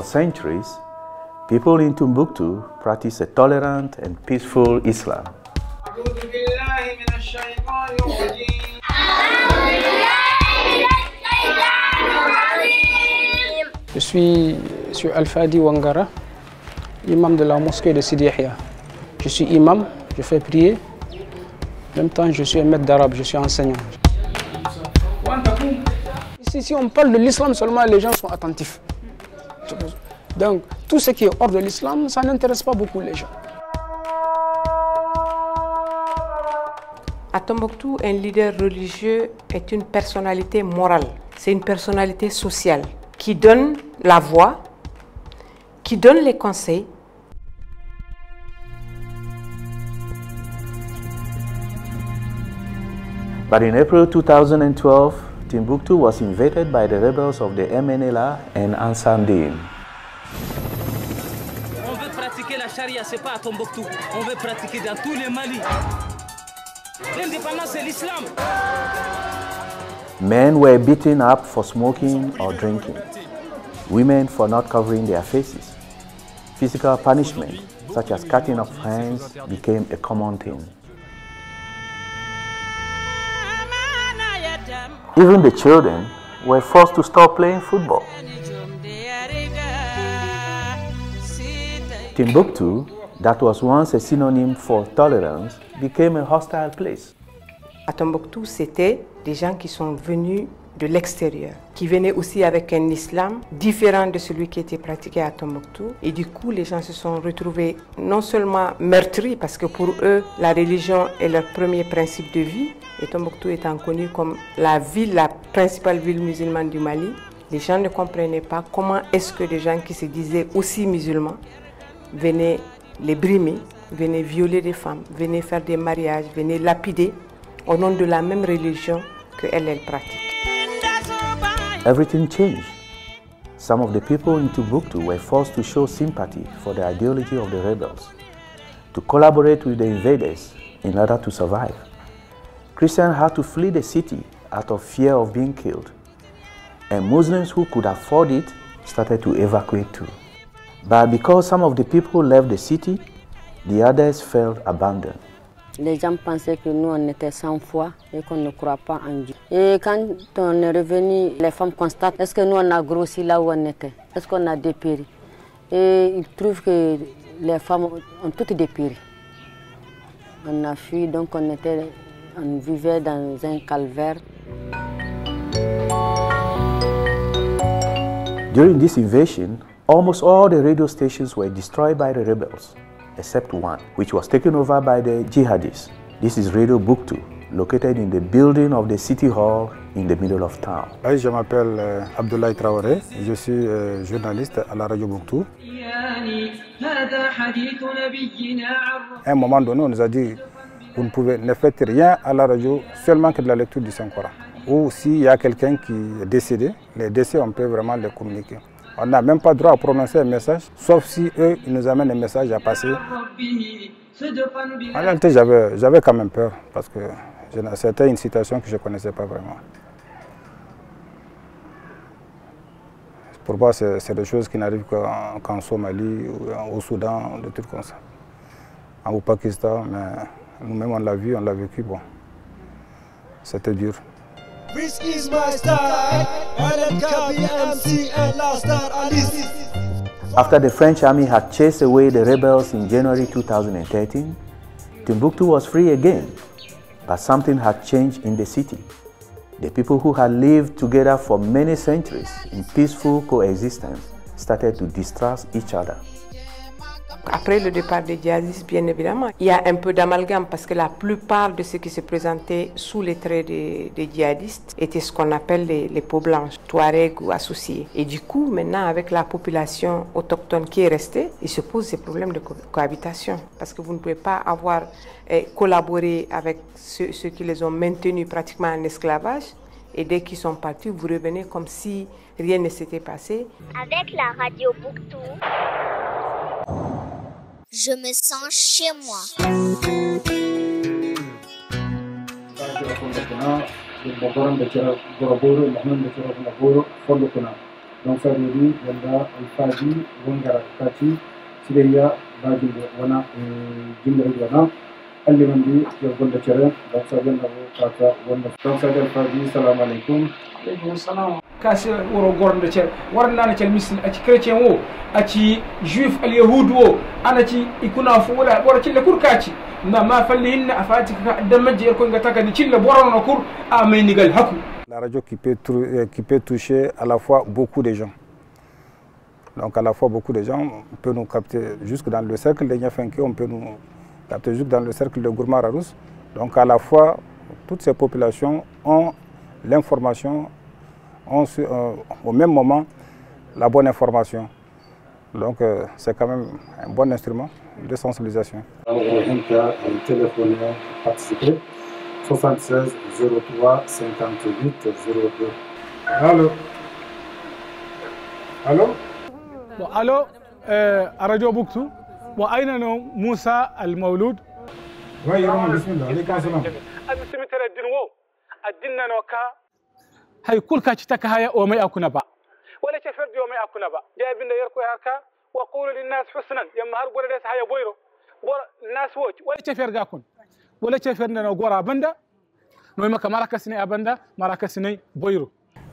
For centuries, people in Timbuktu practice a tolerant and peaceful Islam. Je suis M. Al-Fadi Wangara, imam de la mosquée de Sidi Yahya. Je suis imam, je fais prier. En même temps, je suis un maître d'arabe, je suis enseignant. Ici, si on parle de l'islam seulement, les gens sont attentifs. Donc, tout ce qui est hors de l'islam, ça n'intéresse pas beaucoup les gens. À Tombouctou, un leader religieux est une personnalité morale. C'est une personnalité sociale qui donne la voix, qui donne les conseils. But in April 2012, Timbuktu was invaded by the rebels of the MNLA and Ansar Dine. On veut pratiquer la charia, c'est pas à Tombouctou. On veut pratiquer dans tous les Mali. L'indépendance, c'est l'islam. Men were beaten up for smoking or drinking. Women for not covering their faces. Physical punishment, such as cutting off hands, became a common thing. Even the children were forced to stop playing football. Timbuktu, that was once a synonym for tolerance, became a hostile place. À Tombouctou, c'était des gens qui sont venus de l'extérieur, qui venaient aussi avec un islam différent de celui qui était pratiqué à Tombouctou. Et du coup, les gens se sont retrouvés non seulement meurtris, parce que pour eux, la religion est leur premier principe de vie, et Tombouctou étant connue comme la principale ville musulmane du Mali, les gens ne comprenaient pas comment est-ce que des gens qui se disaient aussi musulmans venaient les brimer, venaient violer des femmes, venaient faire des mariages, venaient lapider au nom de la même religion qu'elle pratique. Everything changed. Some of the people in Timbuktu were forced to show sympathy for the ideology of the rebels, to collaborate with the invaders in order to survive. Christians had to flee the city out of fear of being killed, and Muslims who could afford it started to evacuate too. But because some of the people left the city, the others felt abandoned. Les gens pensaient que nous, on était sans foi et qu'on ne croit pas en Dieu. Et quand on est revenu, les femmes constatent, est-ce que nous, on a grossi là où on était? Est-ce qu'on a dépéri? Et ils trouvent que les femmes ont toutes dépéri. On a fui, donc on vivait dans un calvaire. During this invasion, almost all the radio stations were destroyed by the rebels, except one, which was taken over by the jihadists. This is Radio Buktu, located in the building of the city hall in the middle of town. Je m'appelle Abdoulaye Traoré, je suis journaliste à la Radio Buktu. À un moment donné, on nous a dit, vous ne faites rien à la radio, seulement que de la lecture du Saint-Coran. Ou s'il y a quelqu'un qui est décédé, les décès, on peut vraiment les communiquer. On n'a même pas droit à prononcer un message, sauf si eux, ils nous amènent un message à passer. En réalité, j'avais quand même peur, parce que c'était une situation que je ne connaissais pas vraiment. Pour moi, c'est des choses qui n'arrivent qu'en Somalie, ou au Soudan, des trucs comme ça. Au Pakistan, mais nous-mêmes, on l'a vu, on l'a vécu, bon. C'était dur. This is my style, After the French army had chased away the rebels in January 2013, Timbuktu was free again, but something had changed in the city. The people who had lived together for many centuries in peaceful coexistence started to distrust each other. Après le départ des djihadistes, bien évidemment, il y a un peu d'amalgame parce que la plupart de ceux qui se présentaient sous les traits des djihadistes étaient ce qu'on appelle les peaux blanches, touaregs ou associés. Et du coup, maintenant, avec la population autochtone qui est restée, il se pose ces problèmes de cohabitation parce que vous ne pouvez pas avoir collaboré avec ceux qui les ont maintenus pratiquement en esclavage. Et dès qu'ils sont partis, vous revenez comme si rien ne s'était passé. Avec la radio Buktu, je me sens chez moi. donc ça veut dire wanda alfaji wangara kati sideya bajinde wana jimre wana allimandi yo gonda cere donc ça vient kata wanda donc ça alfaji salam alaikum alaikum salam kasi woro gornde cere warna na cere misil aci chrétien wo aci juif al yahud wo anaci ikuna fu wala bora cille kurkaci na ma fallihin afati ka damaje ko ngata ka ni cille bora no kur amenigal haku. La radio qui peut toucher à la fois beaucoup de gens. Donc à la fois beaucoup de gens, on peut nous capter jusque dans le cercle de Niafenke, on peut nous capter jusque dans le cercle de Gourma-Rarous. Donc à la fois, toutes ces populations ont l'information, ont au même moment la bonne information. Donc c'est quand même un bon instrument de sensibilisation. Alors un téléphone participer. 76 03 58 02. Allô? Allô? Bon, allô? Radio Bouktou. Bon, aïna no Moussa Al-Mawloud. Oui, bismillah. Alaykum salam. Al-Simitere dinwo. Adinna no ka. Hay kulka chitaka haya o mai akuna ba. Wala cheferdi o mai akuna ba. Jabinda yarko harka wa qulu lin nas husnan. Yamma har gore des haya boyro. Bor nas woch wala cheferga kun. Wala cheferna no gora banda.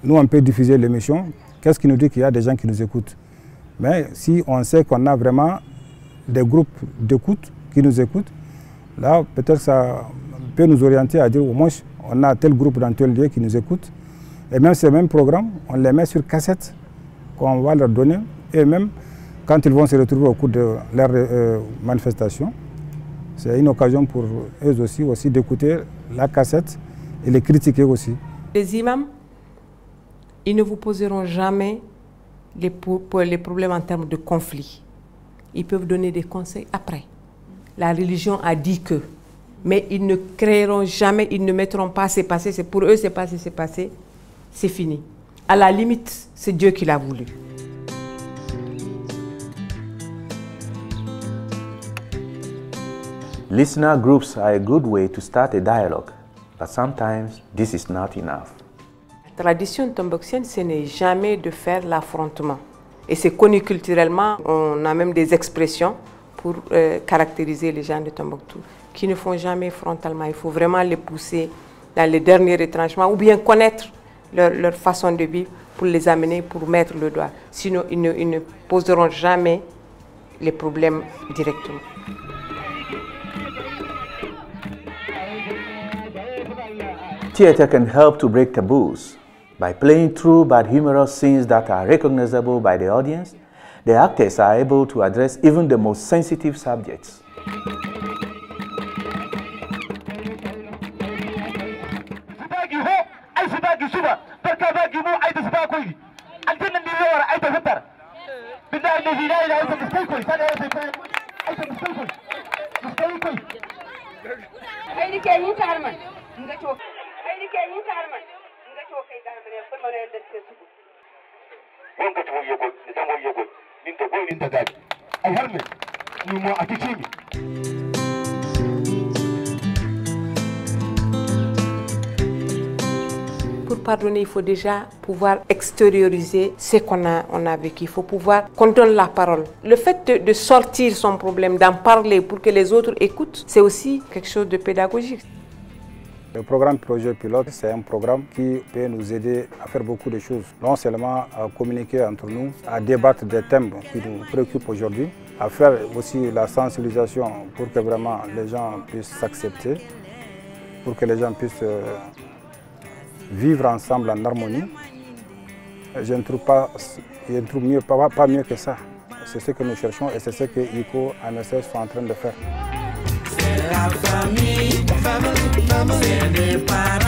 Nous, on peut diffuser l'émission. Qu'est-ce qui nous dit qu'il y a des gens qui nous écoutent? Mais si on sait qu'on a vraiment des groupes d'écoute qui nous écoutent, là, peut-être ça peut nous orienter à dire au moins on a tel groupe dans tel lieu qui nous écoute. Et même ces mêmes programmes, on les met sur cassette qu'on va leur donner. Et même quand ils vont se retrouver au cours de leur manifestation, c'est une occasion pour eux aussi d'écouter la cassette et les critiquer aussi. Les imams, ils ne vous poseront jamais les problèmes en termes de conflit. Ils peuvent donner des conseils après. La religion a dit que. Mais ils ne créeront jamais, ils ne mettront pas c'est passé, c'est pour eux c'est passé, c'est fini. À la limite, c'est Dieu qui l'a voulu. Listener groups are a good way to start a dialogue, but sometimes this is not enough. La tradition tomboxienne, ce n'est jamais de faire l'affrontement. Et c'est connu culturellement, on a même des expressions pour caractériser les gens de Tombouctou, qui ne font jamais frontalement. Il faut vraiment les pousser dans les derniers retranchements ou bien connaître leur façon de vivre pour les amener, pour mettre le doigt. Sinon, ils ne poseront jamais les problèmes directement. Theatre can help to break taboos. By playing true but humorous scenes that are recognizable by the audience, the actors are able to address even the most sensitive subjects. Pour pardonner, il faut déjà pouvoir extérioriser ce qu'on a vécu. Il faut pouvoir qu'on donne la parole. Le fait de sortir son problème, d'en parler pour que les autres écoutent, c'est aussi quelque chose de pédagogique. Le programme Projet Pilote, c'est un programme qui peut nous aider à faire beaucoup de choses. Non seulement à communiquer entre nous, à débattre des thèmes qui nous préoccupent aujourd'hui, à faire aussi la sensibilisation pour que vraiment les gens puissent s'accepter, pour que les gens puissent vivre ensemble en harmonie. Je ne trouve pas mieux que ça. C'est ce que nous cherchons et c'est ce que ICO et AMSS sont en train de faire. C'est la famille, c'est des parents.